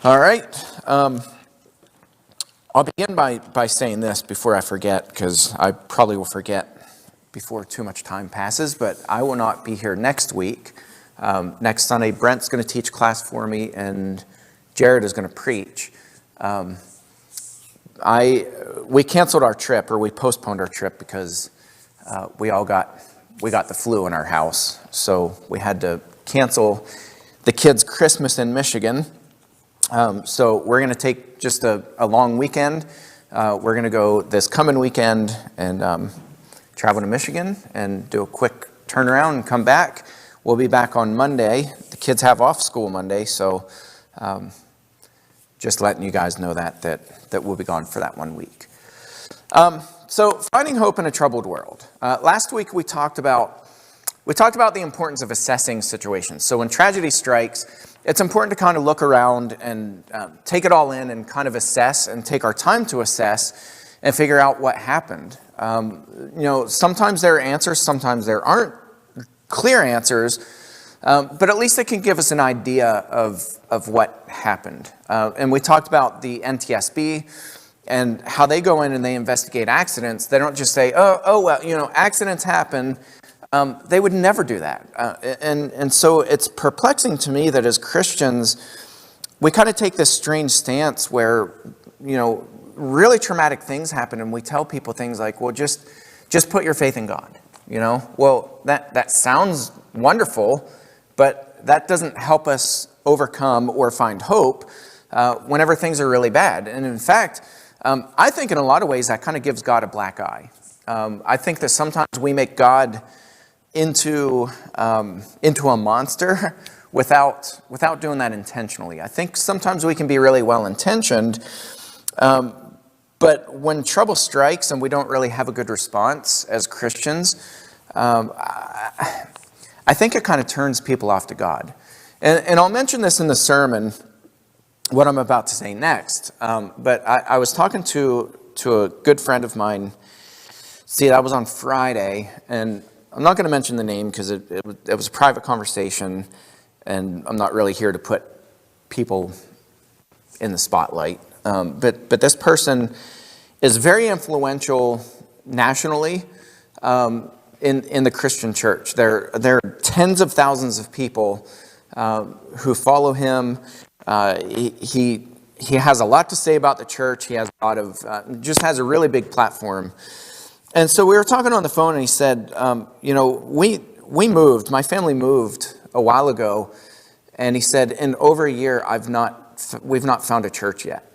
All right. I'll begin by saying this before I forget, because I probably will forget before too much time passes, but I will not be here next week. Next Sunday, Brent's going to teach class for me, and Jared is going to preach. We canceled our trip, or we postponed our trip, because we got the flu in our house, so we had to cancel the kids' Christmas in Michigan. So we're going to take just a long weekend. We're going to go this coming weekend and travel to Michigan and do a quick turnaround and come back. We'll be back on Monday. The kids have off school Monday, so just letting you guys know that we'll be gone for that 1 week. So finding hope in a troubled world. Last week we talked about the importance of assessing situations. So when tragedy strikes, it's important to kind of look around and take it all in and kind of assess and take our time to assess and figure out what happened. Sometimes there are answers, sometimes there aren't clear answers, but at least it can give us an idea of what happened. And we talked about the NTSB and how they go in and they investigate accidents. They don't just say, well, accidents happen. They would never do that. And so it's perplexing to me that as Christians, we kind of take this strange stance where, really traumatic things happen and we tell people things like, well, just put your faith in God. Well, that sounds wonderful, but that doesn't help us overcome or find hope whenever things are really bad. And in fact, I think in a lot of ways that kind of gives God a black eye. I think that sometimes we make God into a monster without doing that intentionally. I think sometimes we can be really well-intentioned, but when trouble strikes and we don't really have a good response as Christians, I think it kind of turns people off to God. And I'll mention this in the sermon, what I'm about to say next. But I was talking to a good friend of mine. See, that was on Friday, and I'm not going to mention the name because it was a private conversation, and I'm not really here to put people in the spotlight. But this person is very influential nationally in the Christian church. There are tens of thousands of people who follow him. He has a lot to say about the church. He has a lot of just has a really big platform. And so we were talking on the phone, and he said, we moved. My family moved a while ago, and he said, in over a year, we've not found a church yet.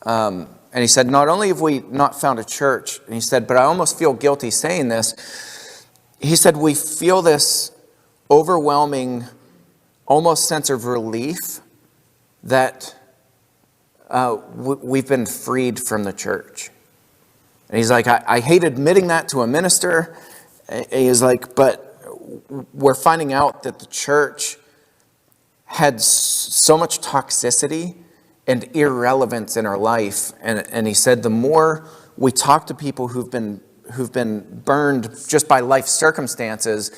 And he said, not only have we not found a church, and he said, but I almost feel guilty saying this. He said, we feel this overwhelming, almost sense of relief that we've been freed from the church. And he's like, I hate admitting that to a minister. And he's like, but we're finding out that the church had so much toxicity and irrelevance in our life. And he said, the more we talk to people who've been burned just by life circumstances,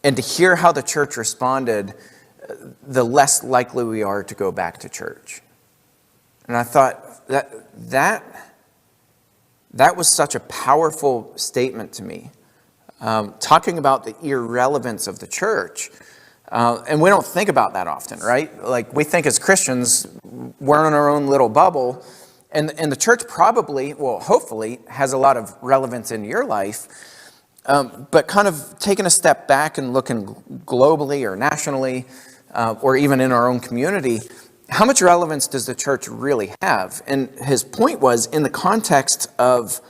and to hear how the church responded, the less likely we are to go back to church. And I thought that was such a powerful statement to me, talking about the irrelevance of the church. And we don't think about that often, right? Like, we think as Christians, we're in our own little bubble, and the church probably, well, hopefully, has a lot of relevance in your life. But kind of taking a step back and looking globally or nationally, or even in our own community, how much relevance does the church really have? And his point was in the context of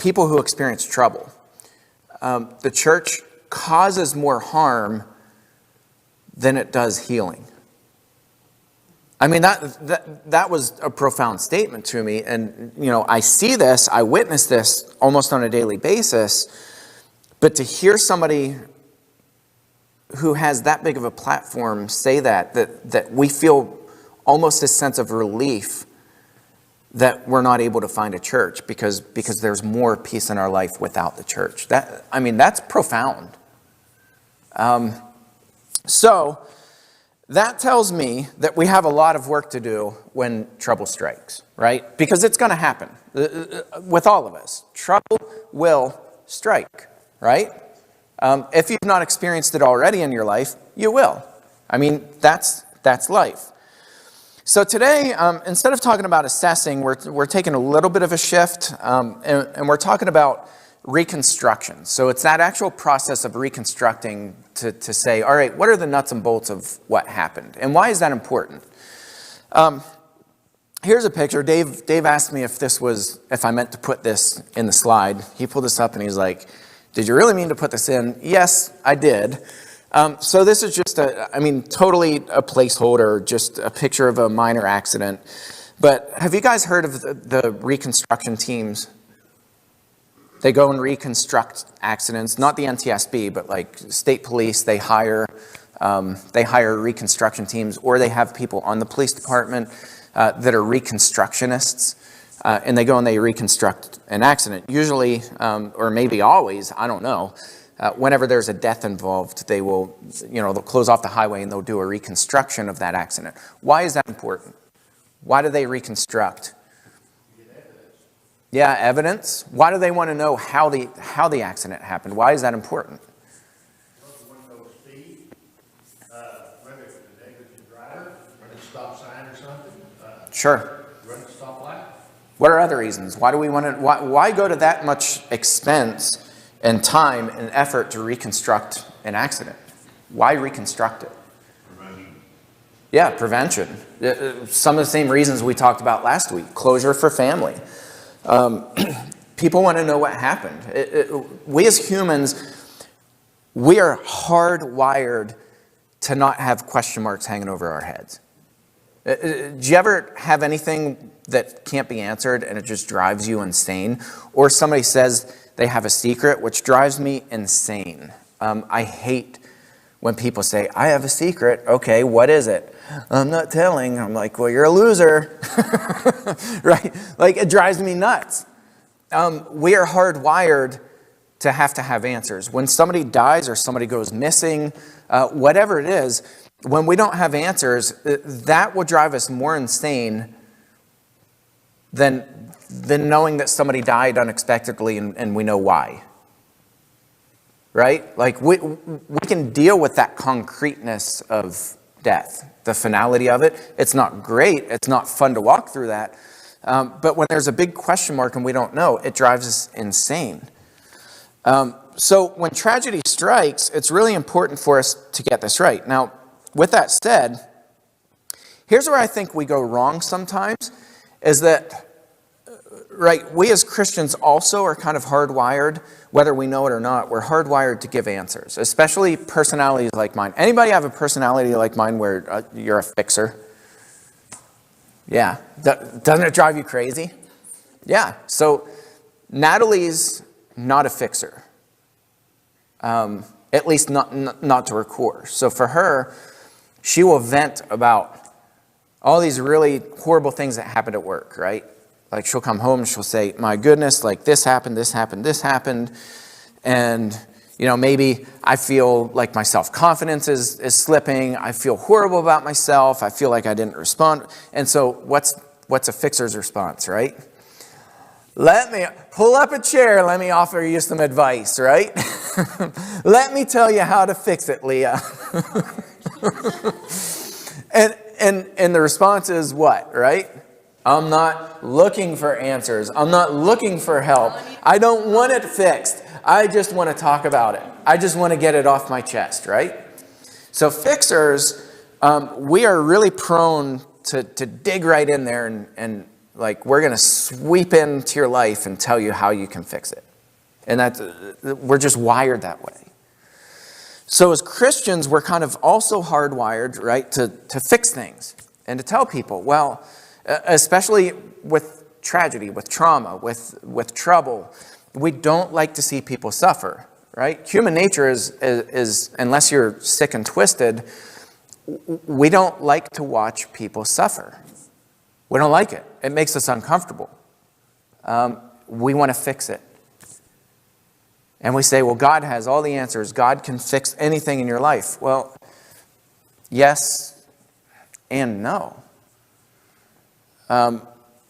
people who experience trouble. The church causes more harm than it does healing. I mean, that was a profound statement to me. And, I see this, I witness this almost on a daily basis. But to hear somebody who has that big of a platform say that we feel almost a sense of relief that we're not able to find a church because there's more peace in our life without the church. That's profound. So that tells me that we have a lot of work to do when trouble strikes, right? Because it's going to happen with all of us. Trouble will strike, right? If you've not experienced it already in your life, you will. I mean, that's life. So today, instead of talking about assessing, we're taking a little bit of a shift, and we're talking about reconstruction. So it's that actual process of reconstructing to say, all right, what are the nuts and bolts of what happened? And why is that important? Here's a picture. Dave asked me if I meant to put this in the slide. He pulled this up and he's like, did you really mean to put this in? Yes, I did. So this is just totally a placeholder, just a picture of a minor accident. But have you guys heard of the reconstruction teams? They go and reconstruct accidents, not the NTSB, but like state police. They hire reconstruction teams, or they have people on the police department that are reconstructionists, and they go and they reconstruct an accident. Usually, or maybe always, I don't know. Whenever there's a death involved, they'll close off the highway and they'll do a reconstruction of that accident. Why is that important? Why do they reconstruct? Yeah, evidence. Why do they want to know how the accident happened? Why is that important? Whether it's a negligent driver, run a stop sign or something. Sure. Run a stoplight. What are other reasons? Why do we want to? Why go to that much expense and time and effort to reconstruct an accident? Why reconstruct it? Prevention. Yeah, prevention. Some of the same reasons we talked about last week. Closure for family. People want to know what happened. We as humans, we are hardwired to not have question marks hanging over our heads. Do you ever have anything that can't be answered and it just drives you insane? Or somebody says they have a secret, which drives me insane. I hate when people say, I have a secret. Okay, what is it? I'm not telling. I'm like, well, you're a loser. Right? Like, it drives me nuts. We are hardwired to have answers. When somebody dies or somebody goes missing, whatever it is, when we don't have answers, that will drive us more insane than knowing that somebody died unexpectedly and we know why. Right? Like, we can deal with that concreteness of death, the finality of it. It's not great. It's not fun to walk through that. But when there's a big question mark and we don't know, it drives us insane. So when tragedy strikes, it's really important for us to get this right. Now, with that said, here's where I think we go wrong sometimes, is that, right, we as Christians also are kind of hardwired, whether we know it or not, we're hardwired to give answers, especially personalities like mine. Anybody have a personality like mine where you're a fixer? Yeah. Doesn't it drive you crazy? Yeah. So Natalie's not a fixer. At least not to her core. So for her, she will vent about all these really horrible things that happened at work, right? Like, she'll come home and she'll say, my goodness, like, this happened, this happened, this happened. And, maybe I feel like my self-confidence is slipping. I feel horrible about myself. I feel like I didn't respond. And so what's a fixer's response, right? Let me pull up a chair. Let me offer you some advice, right? Let me tell you how to fix it, Leah. And the response is what, right? I'm not looking for answers. I'm not looking for help. I don't want it fixed. I just want to talk about it. I just want to get it off my chest, right? So fixers, we are really prone to dig right in there and like, we're going to sweep into your life and tell you how you can fix it. And we're just wired that way. So as Christians, we're kind of also hardwired, right, to fix things and to tell people, well, especially with tragedy, with trauma, with trouble, we don't like to see people suffer, right? Human nature is unless you're sick and twisted, we don't like to watch people suffer. We don't like it. It makes us uncomfortable. We want to fix it. And we say, well, God has all the answers. God can fix anything in your life. Well, yes, and no.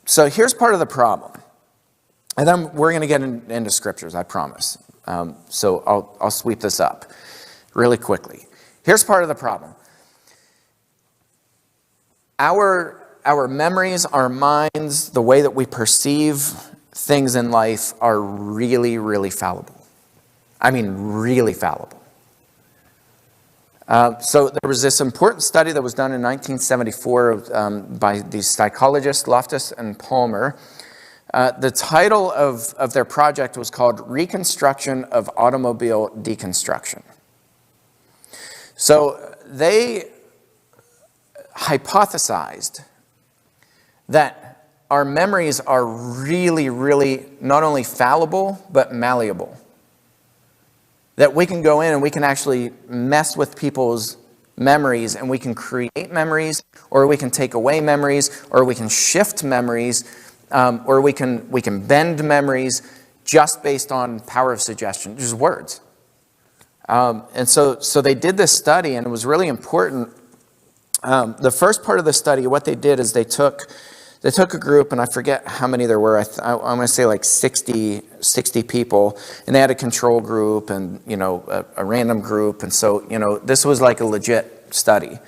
So here's part of the problem. And then we're going to get into scriptures, I promise. So I'll sweep this up really quickly. Here's part of the problem. Our memories, our minds, the way that we perceive things in life are really, really fallible. I mean, really fallible. So there was this important study that was done in 1974 by these psychologists, Loftus and Palmer. The title of their project was called Reconstruction of Automobile Deconstruction. So they hypothesized that our memories are really, really not only fallible, but malleable. That we can go in and we can actually mess with people's memories, and we can create memories, or we can take away memories, or we can shift memories, or we can bend memories just based on power of suggestion, just words. And so they did this study, and it was really important. The first part of the study, what they did is they took a group, and I forget how many there were. I'm going to say like 60 people, and they had a control group and, a random group. And so, this was like a legit study.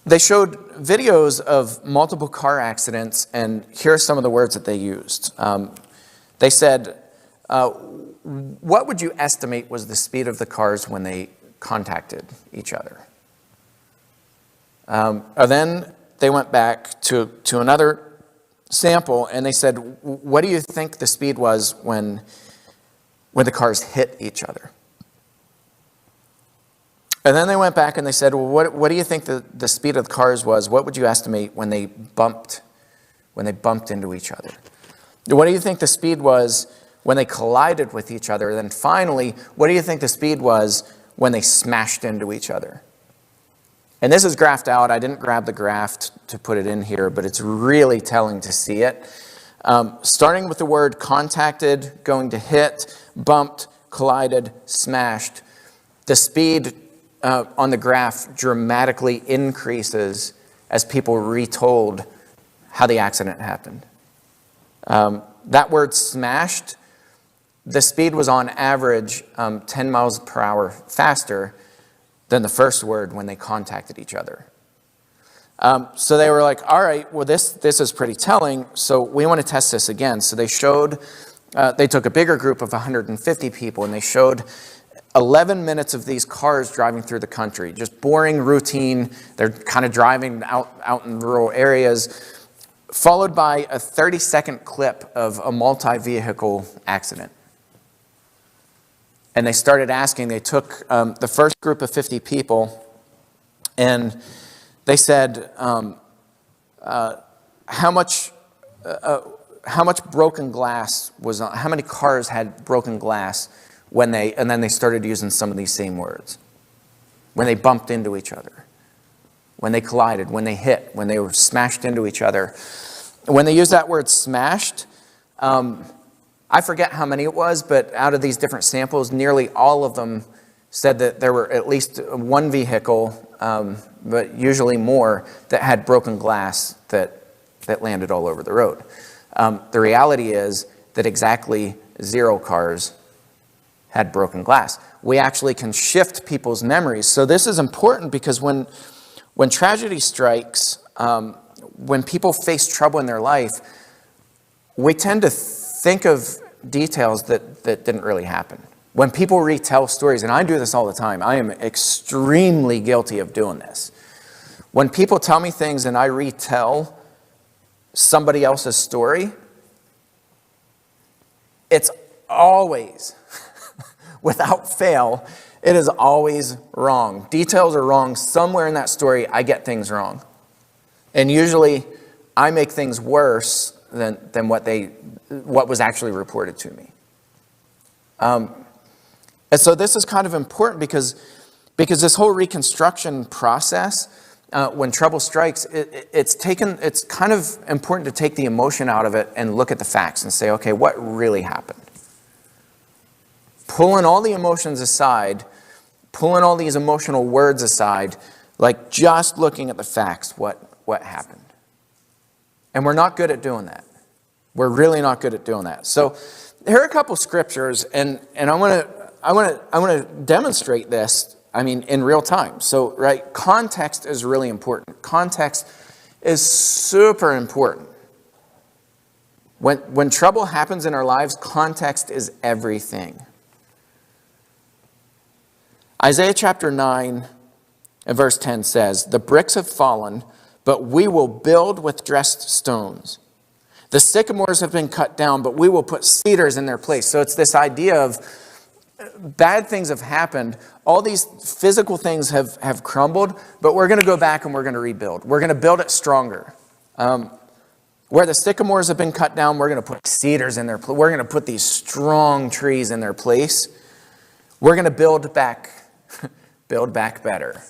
They showed videos of multiple car accidents, and here are some of the words that they used. They said, what would you estimate was the speed of the cars when they contacted each other? And then they went back to another sample, and they said, what do you think the speed was when the cars hit each other? And then they went back and they said, well, what do you think the speed of the cars was? What would you estimate when they bumped into each other? What do you think the speed was when they collided with each other? And then finally, what do you think the speed was when they smashed into each other? And this is graphed out. I didn't grab the graph to put it in here, but it's really telling to see it. Starting with the word contacted, going to hit, bumped, collided, smashed. The speed on the graph dramatically increases as people retold how the accident happened. That word smashed, the speed was on average 10 miles per hour faster than the first word when they contacted each other. So they were like, all right, well, this is pretty telling, so we want to test this again. So they took a bigger group of 150 people, and they showed 11 minutes of these cars driving through the country, just boring, routine. They're kind of driving out in rural areas, followed by a 30-second clip of a multi-vehicle accident. And they started asking, they took the first group of 50 people, and they said, how much broken glass was on, how many cars had broken glass and then they started using some of these same words. When they bumped into each other, when they collided, when they hit, when they were smashed into each other. When they used that word smashed, I forget how many it was, but out of these different samples, nearly all of them said that there were at least one vehicle, but usually more, that had broken glass that landed all over the road. The reality is that exactly 0 cars had broken glass. We actually can shift people's memories. So this is important because when tragedy strikes, when people face trouble in their life, we tend to think of details that didn't really happen. When people retell stories, and I do this all the time, I am extremely guilty of doing this. When people tell me things and I retell somebody else's story, it's always, without fail, it is always wrong. Details are wrong. Somewhere in that story, I get things wrong. And usually, I make things worse than what was actually reported to me. And so this is kind of important because this whole reconstruction process, when trouble strikes, it's kind of important to take the emotion out of it and look at the facts and say, okay, what really happened? Pulling all the emotions aside, pulling all these emotional words aside, Like just looking at the facts, what happened. And we're not good at doing that. We're really not good at doing that. So here are a couple scriptures, and I want to demonstrate this, in real time. So, right, context is really important. Context is super important. When trouble happens in our lives, context is everything. Isaiah chapter 9 and verse 10 says, "The bricks have fallen, but we will build with dressed stones. The sycamores have been cut down, but we will put cedars in their place." So it's this idea of bad things have happened. All these physical things have crumbled, but we're going to go back and we're going to rebuild. We're going to build it stronger. Where the sycamores have been cut down, we're going to put cedars in their place. We're going to put these strong trees in their place. We're going to build back better.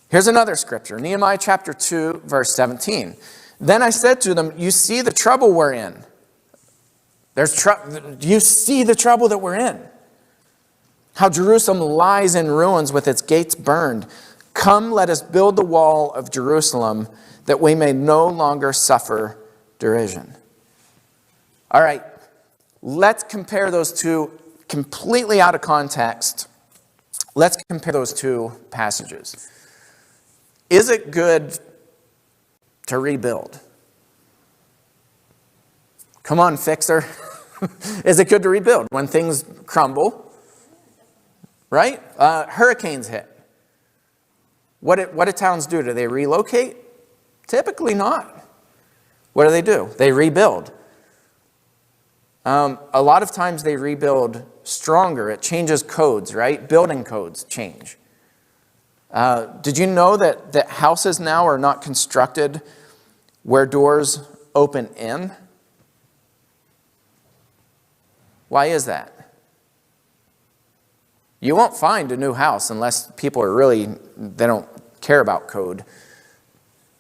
Here's another scripture, Nehemiah chapter 2, verse 17. "Then I said to them, you see the trouble we're in." You see the trouble that we're in. "How Jerusalem lies in ruins with its gates burned. Come, let us build the wall of Jerusalem that we may no longer suffer derision." All right, let's compare those two completely out of context. Let's compare those two passages. Is it good to rebuild? Come on, fixer. Is it good to rebuild when things crumble? Right? Hurricanes hit. What do towns do? Do they relocate? Typically not. What do? They rebuild. A lot of times they rebuild stronger. It changes codes, right? Building codes change. Did you know that houses now are not constructed where doors open in? Why is that? You won't find a new house unless people they don't care about code.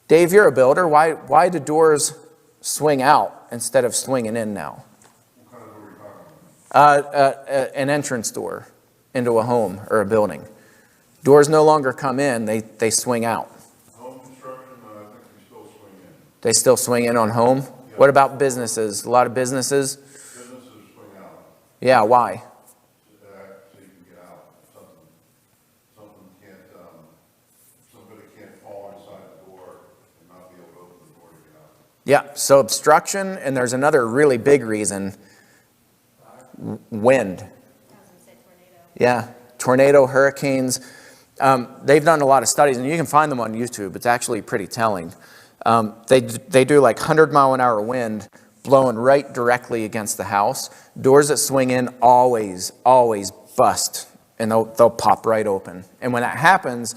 Dave, you're a builder. Why do doors swing out instead of swinging in now? What kind of door are you talking about? An entrance door into a home or a building. Doors no longer come in, they swing out. Home construction, I think we still swing in. They still swing in on home? Yeah. What about businesses? A lot of businesses? Businesses swing out. Yeah, why? So you can get out. Something can't, somebody can't fall inside the door and not be able to open the door to get out. Yeah, so obstruction, and there's another really big reason. Wind. Yeah, tornado, hurricanes. They've done a lot of studies, and you can find them on YouTube. It's actually pretty telling. They do like 100-mile-an-hour wind blowing right directly against the house. Doors that swing in always bust, and they'll pop right open. And when that happens,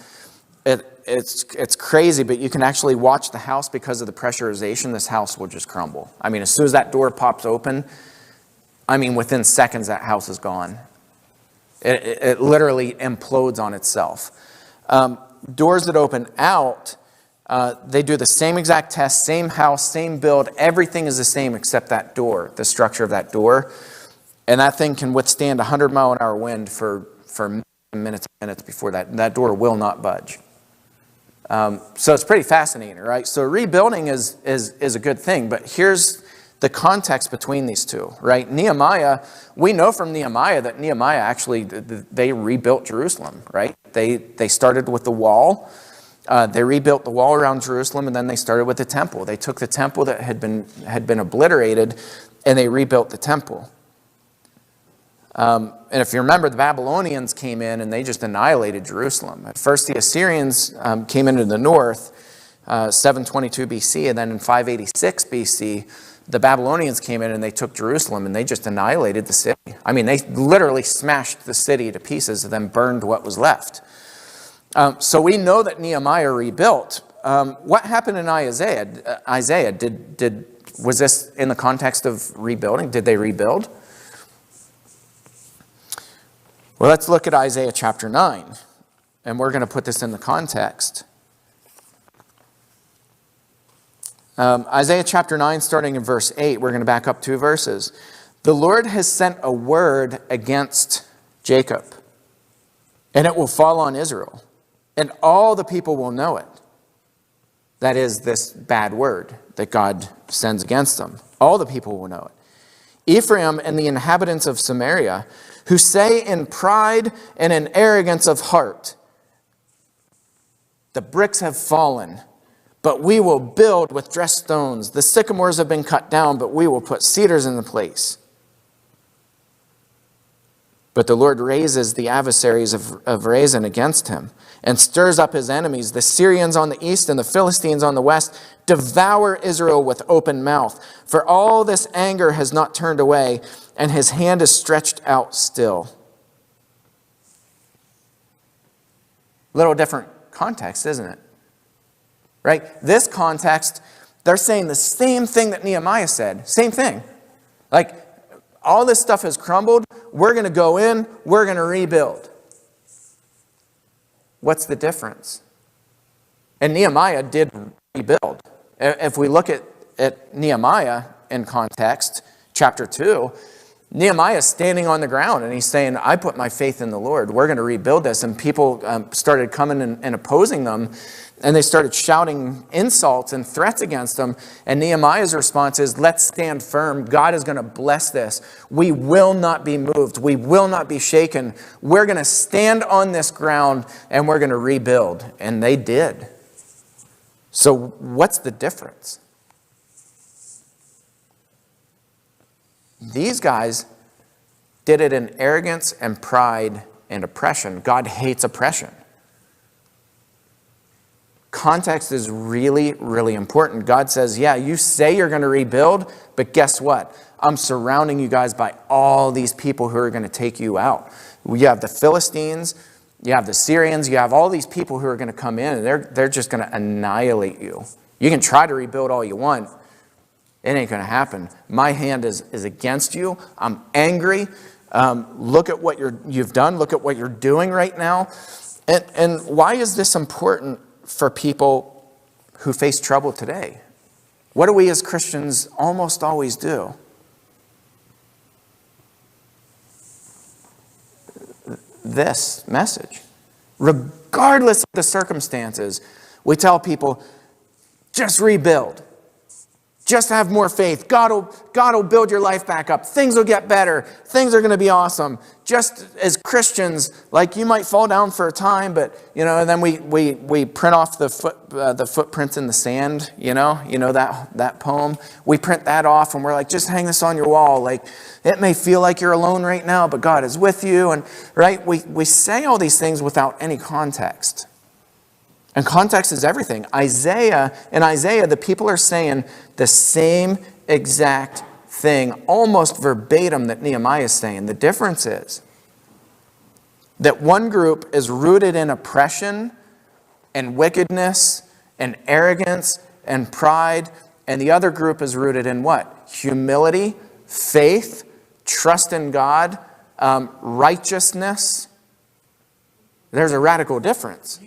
it's crazy, but you can actually watch the house because of the pressurization. This house will just crumble. As soon as that door pops open, within seconds that house is gone. It literally implodes on itself. Doors that open out, they do the same exact test, same house, same build. Everything is the same except that door, the structure of that door. And that thing can withstand 100-mile-an-hour wind for minutes and minutes before that door will not budge. So it's pretty fascinating, right? So rebuilding is a good thing, but here's the context between these two, right? Nehemiah, we know from Nehemiah that Nehemiah actually, they rebuilt Jerusalem, right? They started with the wall. They rebuilt the wall around Jerusalem, and then they started with the temple. They took the temple that had been obliterated, and they rebuilt the temple. And if you remember, the Babylonians came in, and they just annihilated Jerusalem. At first, the Assyrians came into the north, 722 BC, and then in 586 BC, the Babylonians came in and they took Jerusalem and they just annihilated the city. They literally smashed the city to pieces and then burned what was left. So we know that Nehemiah rebuilt. What happened in Isaiah? Was this in the context of rebuilding? Did they rebuild? Well, let's look at Isaiah chapter 9, and we're going to put this in the context. Isaiah chapter 9, starting in verse 8, we're going to back up 2 verses. "The Lord has sent a word against Jacob, and it will fall on Israel, and all the people will know it. That is this bad word that God sends against them. All the people will know it. Ephraim and the inhabitants of Samaria, who say in pride and in arrogance of heart, the bricks have fallen, but we will build with dressed stones. The sycamores have been cut down, but we will put cedars in the place. But the Lord raises the adversaries of Rezin against him and stirs up his enemies. The Syrians on the east and the Philistines on the west devour Israel with open mouth. For all this anger has not turned away, and his hand is stretched out still. Little different context, isn't it? Right? This context, they're saying the same thing that Nehemiah said. Same thing. Like, all this stuff has crumbled. We're going to go in. We're going to rebuild. What's the difference? And Nehemiah did rebuild. If we look at Nehemiah in context, chapter 2, Nehemiah is standing on the ground and he's saying, I put my faith in the Lord. We're going to rebuild this. And people started coming and opposing them. And they started shouting insults and threats against them. And Nehemiah's response is, let's stand firm. God is going to bless this. We will not be moved. We will not be shaken. We're going to stand on this ground and we're going to rebuild. And they did. So what's the difference? These guys did it in arrogance and pride and oppression. God hates oppression. Context is really, really important. God says, yeah, you say you're going to rebuild, but guess what? I'm surrounding you guys by all these people who are going to take you out. You have the Philistines, you have the Syrians, you have all these people who are going to come in, and they're just going to annihilate you. You can try to rebuild all you want. It ain't going to happen. My hand is against you. I'm angry. Look at what you've done. Look at what you're doing right now. And why is this important for people who face trouble today? What do we as Christians almost always do? This message. Regardless of the circumstances, we tell people, just rebuild. Just have more faith. God will build your life back up. Things will get better. Things are going to be awesome. Just as Christians, like you might fall down for a time, but and then we print off the footprints in the sand. That poem. We print that off, and we're like, just hang this on your wall. Like, it may feel like you're alone right now, but God is with you. And right, we say all these things without any context. And context is everything. In Isaiah, the people are saying the same exact thing, almost verbatim, that Nehemiah is saying. The difference is that one group is rooted in oppression and wickedness and arrogance and pride, and the other group is rooted in what? Humility, faith, trust in God, righteousness. There's a radical difference.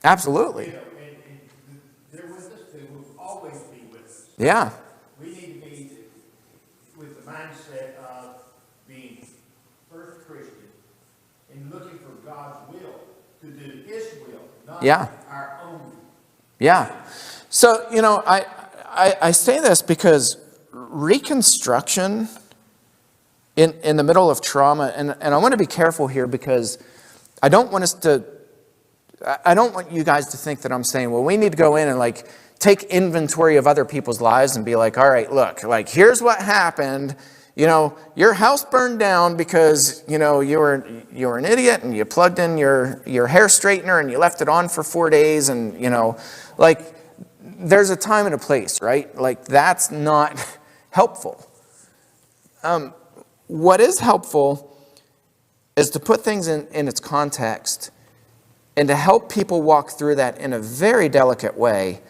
Absolutely. And they're with us. They will always be with us. Yeah. We need to be with the mindset of being first Christian and looking for God's will to do His will, not our own. Yeah. So, I say this because reconstruction in the middle of trauma, and I want to be careful here because I don't want you guys to think that I'm saying, well, we need to go in and take inventory of other people's lives and be like, all right, look, here's what happened. Your house burned down because, you were an idiot and you plugged in your hair straightener and you left it on for 4 days. And, there's a time and a place, right? That's not helpful. What is helpful is to put things in its context and to help people walk through that in a very delicate way,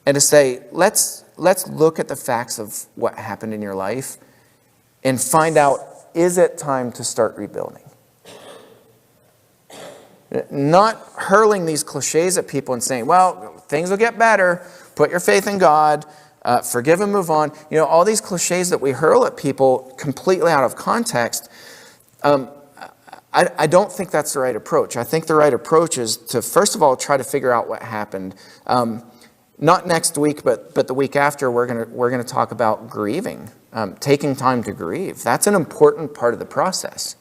and to say, let's look at the facts of what happened in your life and find out, is it time to start rebuilding? Not hurling these cliches at people and saying, well, things will get better, put your faith in God, forgive and move on. All these cliches that we hurl at people completely out of context. I don't think that's the right approach. I think the right approach is to, first of all, try to figure out what happened. Not next week, but the week after, we're gonna talk about grieving, taking time to grieve. That's an important part of the process,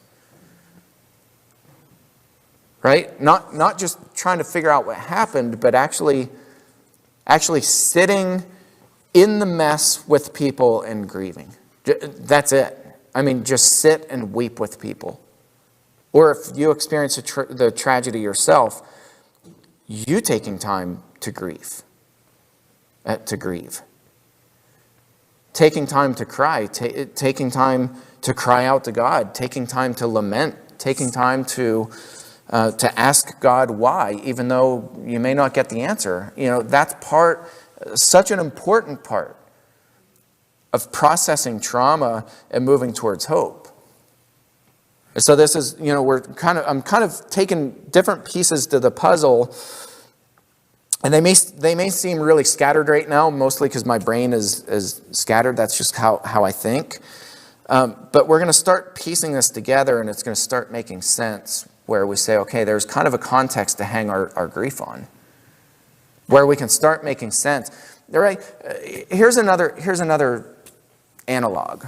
right? Not just trying to figure out what happened, but actually sitting in the mess with people and grieving. That's it. I mean, just sit and weep with people. Or if you experience the tragedy yourself, you taking time to grieve. Taking time to cry, taking time to cry out to God, taking time to lament, taking time to ask God why, even though you may not get the answer. That's such an important part of processing trauma and moving towards hope. So this is, I'm kind of taking different pieces to the puzzle, and they may seem really scattered right now, mostly because my brain is scattered. That's just how I think. But we're going to start piecing this together, and it's going to start making sense, where we say, okay, there's kind of a context to hang our grief on, where we can start making sense. All right, here's another analog,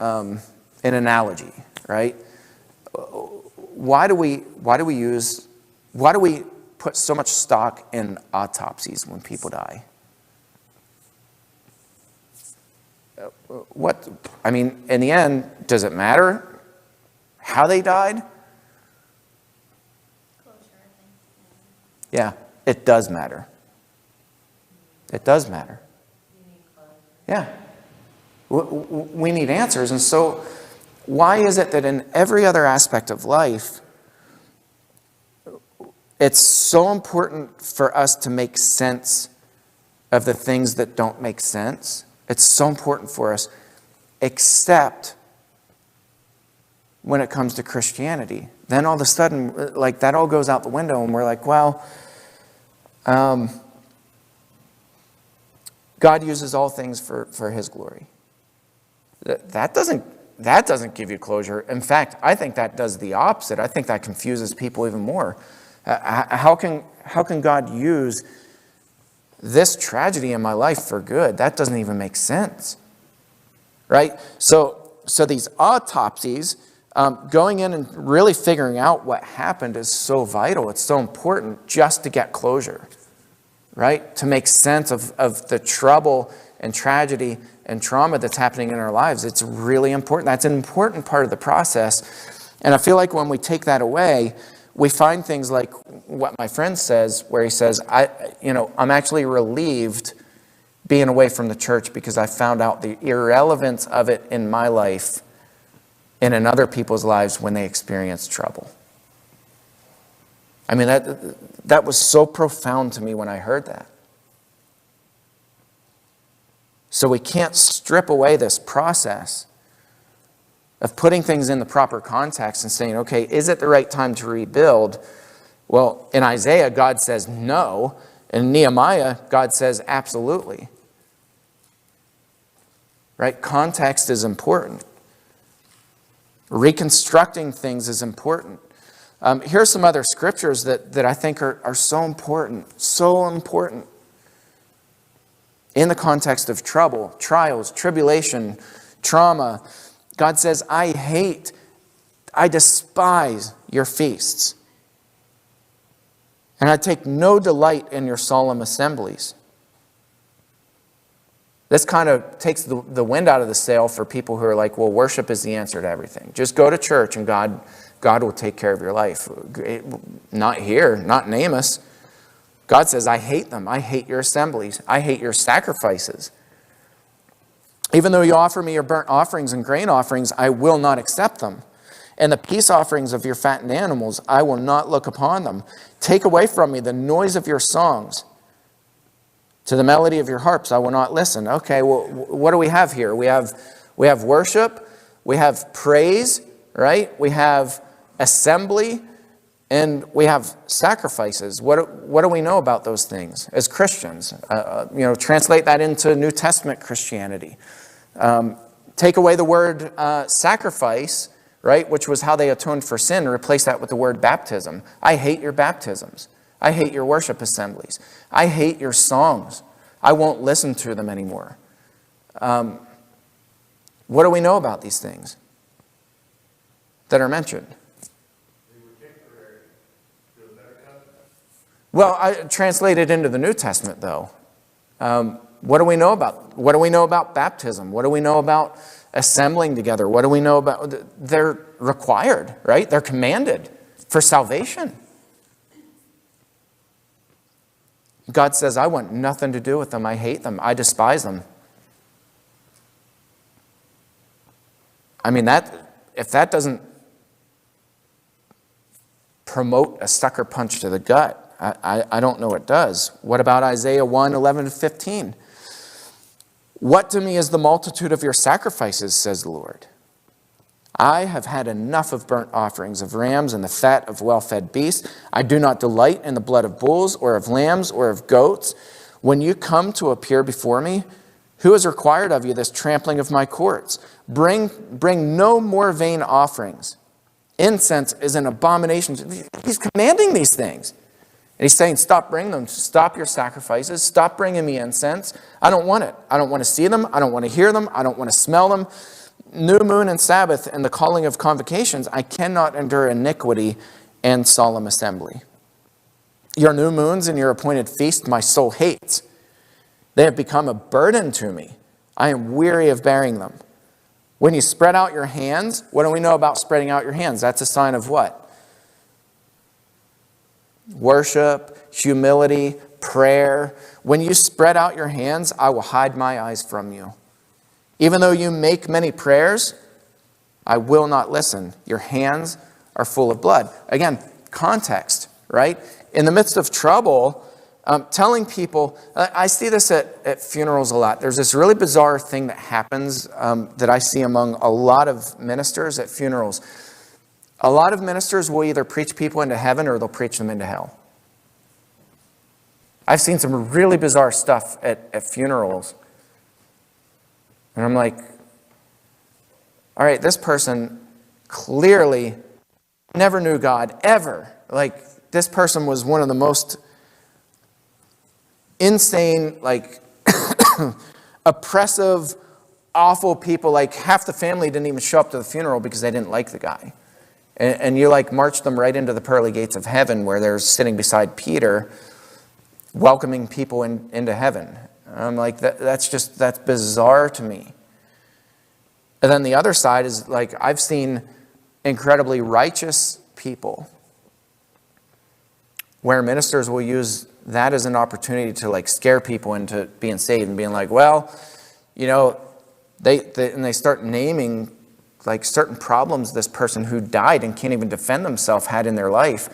an analogy, right? Why do we put so much stock in autopsies when people die? In the end, does it matter how they died? Yeah, it does matter. It does matter. Yeah. We need answers. And so why is it that in every other aspect of life, it's so important for us to make sense of the things that don't make sense? It's so important for us, except when it comes to Christianity. Then all of a sudden, that all goes out the window, and we're like, well, God uses all things for His glory. That doesn't give you closure. In fact, I think that does the opposite. I think that confuses people even more. How can God use this tragedy in my life for good? That doesn't even make sense, right? So these autopsies, going in and really figuring out what happened is so vital. It's so important just to get closure, right? To make sense of the trouble and tragedy and trauma that's happening in our lives. It's really important. That's an important part of the process. And I feel like when we take that away, we find things like what my friend says, where he says, I'm actually relieved being away from the church because I found out the irrelevance of it in my life and in other people's lives when they experience trouble. I mean, that was so profound to me when I heard that. So we can't strip away this process of putting things in the proper context and saying, okay, is it the right time to rebuild? Well, in Isaiah, God says no. In Nehemiah, God says absolutely. Right? Context is important. Reconstructing things is important. Here are some other scriptures that I think are so important, in the context of trouble, trials, tribulation, trauma. God says, I despise your feasts, and I take no delight in your solemn assemblies. This kind of takes the wind out of the sail for people who are like, well, worship is the answer to everything. Just go to church and God will take care of your life. Not here, not in Amos. God says, I hate them. I hate your assemblies. I hate your sacrifices. Even though you offer me your burnt offerings and grain offerings, I will not accept them. And the peace offerings of your fattened animals, I will not look upon them. Take away from me the noise of your songs. To the melody of your harps, I will not listen. Okay, well, what do we have here? We have worship. We have praise, right? We have assembly. And we have sacrifices. What do we know about those things as Christians? Translate that into New Testament Christianity. Take away the word sacrifice. right? Which was how they atoned for sin, and replaced that with the word baptism. I hate your baptisms. I hate your worship assemblies. I hate your songs. I won't listen to them anymore. What do we know about these things that are mentioned? Well, I translated into the New Testament, though. What do we know about? What do we know about baptism? What do we know about assembling together? What do we know about? They're required, right? They're commanded for salvation. God says, I want nothing to do with them. I hate them. I despise them. I mean, if that doesn't promote a sucker punch to the gut, I don't know what does. What about Isaiah 1, 11 to 15? What to me is the multitude of your sacrifices, says the Lord. I have had enough of burnt offerings of rams and the fat of well-fed beasts. I do not delight in the blood of bulls or of lambs or of goats. When you come to appear before me, who has required of you this trampling of my courts? Bring no more vain offerings. Incense is an abomination. He's commanding these things. And he's saying, stop bringing them. Stop your sacrifices. Stop bringing me incense. I don't want it. I don't want to see them. I don't want to hear them. I don't want to smell them. New moon and Sabbath and the calling of convocations, I cannot endure iniquity and solemn assembly. Your new moons and your appointed feast my soul hates. They have become a burden to me. I am weary of bearing them. When you spread out your hands, what do we know about spreading out your hands? That's a sign of what? Worship, humility, prayer. When you spread out your hands, I will hide my eyes from you. Even though you make many prayers, I will not listen. Your hands are full of blood. Again, context, right? In the midst of trouble, telling people, I see this at funerals a lot. There's this really bizarre thing that happens that I see among a lot of ministers at funerals. A lot of ministers will either preach people into heaven or they'll preach them into hell. I've seen some really bizarre stuff at funerals. And I'm like, all right, this person clearly never knew God, ever. Like, this person was one of the most insane, like, oppressive, awful people. Like, half the family didn't even show up to the funeral because they didn't like the guy. And you, like, march them right into the pearly gates of heaven where they're sitting beside Peter, welcoming people into heaven. I'm like, that's bizarre to me. And then the other side is, like, I've seen incredibly righteous people where ministers will use that as an opportunity to, like, scare people into being saved and being like, well, you know, they start naming, like, certain problems this person who died and can't even defend themselves had in their life.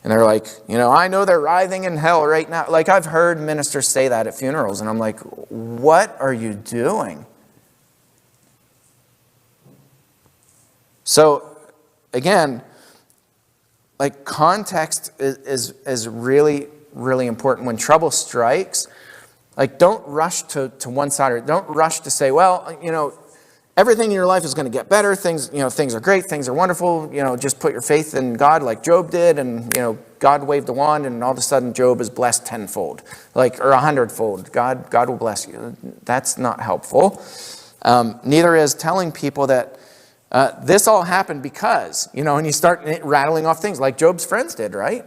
And they're like, you know, I know they're writhing in hell right now. Like, I've heard ministers say that at funerals, and I'm like, what are you doing? So, again, like, context is really, really important. When trouble strikes, like, don't rush to one side, or don't rush to say, well, you know, everything in your life is going to get better. Things are great. Things are wonderful. You know, just put your faith in God like Job did. And, you know, God waved the wand and all of a sudden Job is blessed tenfold, like, or 100-fold. God will bless you. That's not helpful. Neither is telling people that this all happened because, you know, and you start rattling off things like Job's friends did, right?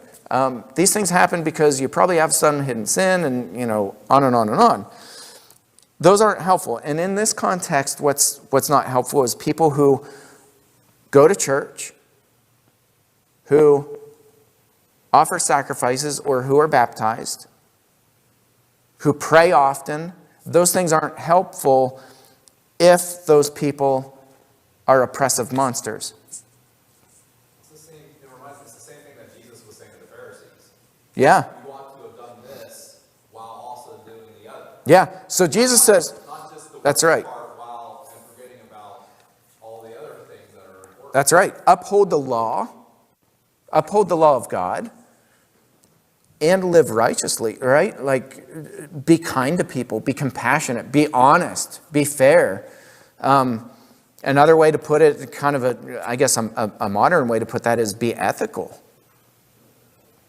These things happen because you probably have some hidden sin and, you know, on and on and on. Those aren't helpful. And in this context, what's not helpful is people who go to church, who offer sacrifices or who are baptized, who pray often. Those things aren't helpful if those people are oppressive monsters. It reminds me, it's the same thing that Jesus was saying to the Pharisees. Yeah. You want to have done this while also doing the other. Yeah. So Jesus says, Not just the that's work right. part while and forgetting about all the other things that are important. That's right. Uphold the law of God, and live righteously, right? Like, be kind to people, be compassionate, be honest, be fair. Another way to put it, kind of a modern way to put that is be ethical.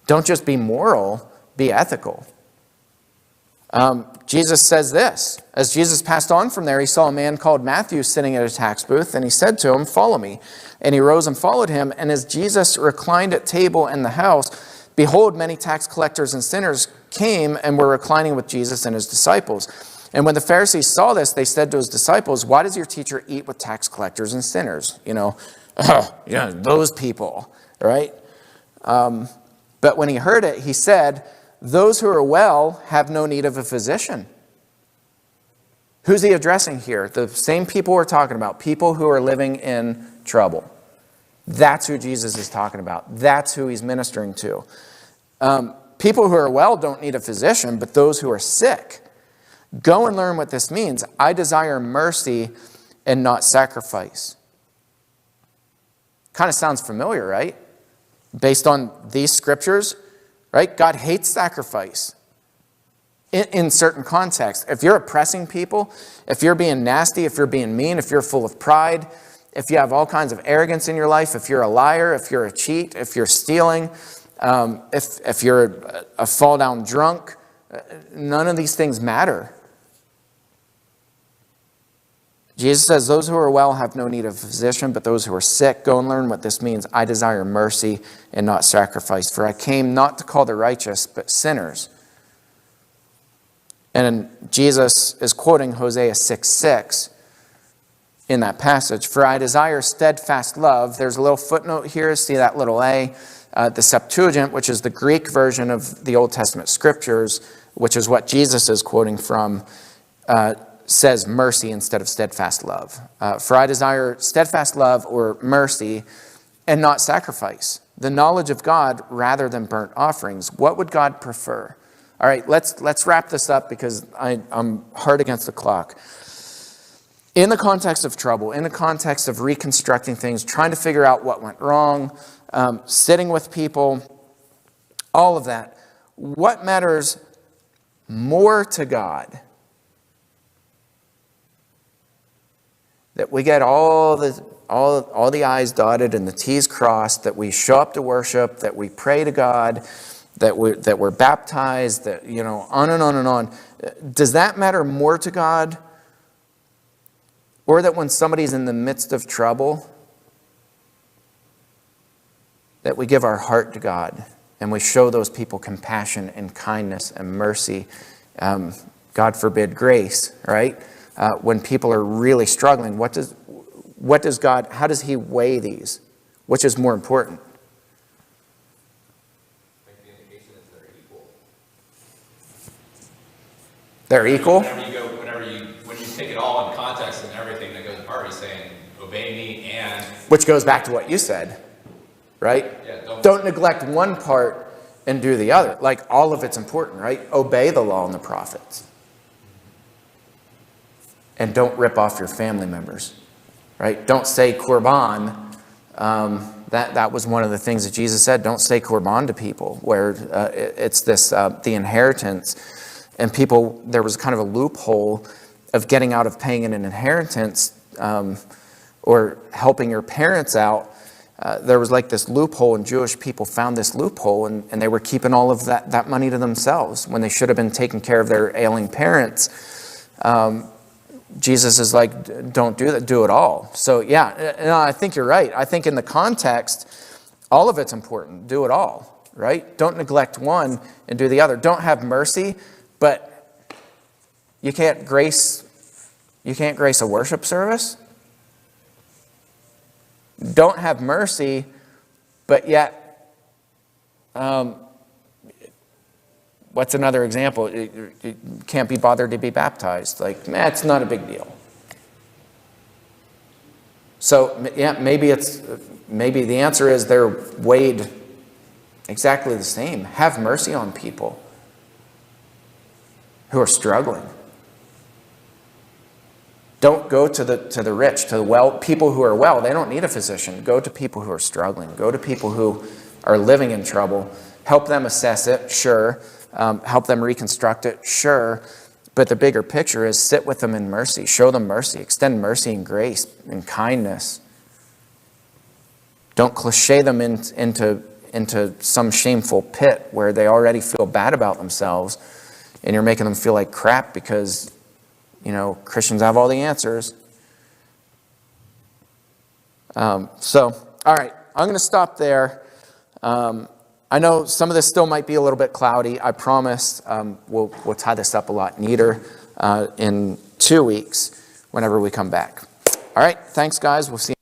Don't just be moral, be ethical. Jesus says this. As Jesus passed on from there, he saw a man called Matthew sitting at a tax booth, and he said to him, "Follow me." And he rose and followed him. And as Jesus reclined at table in the house, behold, many tax collectors and sinners came and were reclining with Jesus and his disciples. And when the Pharisees saw this, they said to his disciples, "Why does your teacher eat with tax collectors and sinners?" Those people, right? But when he heard it, he said, "Those who are well have no need of a physician." Who's he addressing here? The same people we're talking about, people who are living in trouble. That's who Jesus is talking about. That's who he's ministering to. People who are well don't need a physician, but those who are sick. Go and learn what this means. I desire mercy and not sacrifice. Kind of sounds familiar, right? Based on these scriptures, right? God hates sacrifice in certain contexts. If you're oppressing people, if you're being nasty, if you're being mean, if you're full of pride, if you have all kinds of arrogance in your life, if you're a liar, if you're a cheat, if you're stealing, if you're a fall-down drunk, none of these things matter. Jesus says, those who are well have no need of a physician, but those who are sick, go and learn what this means. I desire mercy and not sacrifice, for I came not to call the righteous, but sinners. And Jesus is quoting Hosea 6:6 in that passage. For I desire steadfast love. There's a little footnote here. See that little A? The Septuagint, which is the Greek version of the Old Testament scriptures, which is what Jesus is quoting from, says mercy instead of steadfast love. For I desire steadfast love or mercy and not sacrifice, the knowledge of God rather than burnt offerings. What would God prefer? All right, let's wrap this up because I'm hard against the clock. In the context of trouble, in the context of reconstructing things, trying to figure out what went wrong, sitting with people, all of that, what matters more to God? That we get all the I's dotted and the T's crossed, that we show up to worship, that we pray to God, that we're baptized, that, on and on and on. Does that matter more to God? Or that when somebody's in the midst of trouble, that we give our heart to God and we show those people compassion and kindness and mercy, God forbid grace, right? When people are really struggling, how does he weigh these? Which is more important? I think the indication is they're equal. They're equal? When you take it all in context and everything that goes apart, he's saying, obey me and... Which goes back to what you said, right? Yeah, don't neglect one part and do the other. Like, all of it's important, right? Obey the law and the prophets. And don't rip off your family members, right? Don't say Korban. That was one of the things that Jesus said. Don't say Korban to people, where it's this the inheritance, and people. There was kind of a loophole of getting out of paying an inheritance or helping your parents out. There was like this loophole, and Jewish people found this loophole, and they were keeping all of that money to themselves when they should have been taking care of their ailing parents. Jesus is like, don't do that, do it all. So yeah, no, I think you're right. I think in the context, all of it's important. Do it all, right? Don't neglect one and do the other. Don't have mercy, but you can't grace a worship service. Don't have mercy, but yet, what's another example? You can't be bothered to be baptized. Like, it's not a big deal. So, yeah, maybe the answer is they're weighed exactly the same. Have mercy on people who are struggling. Don't go to the rich, to the well, people who are well. They don't need a physician. Go to people who are struggling. Go to people who are living in trouble. Help them assess it, sure. Help them reconstruct it, sure. But the bigger picture is sit with them in mercy, show them mercy, extend mercy and grace and kindness. Don't cliche them into some shameful pit where they already feel bad about themselves and you're making them feel like crap because, Christians have all the answers. All right, I'm going to stop there. I know some of this still might be a little bit cloudy. I promise we'll tie this up a lot neater in 2 weeks whenever we come back. All right, thanks, guys. We'll see you.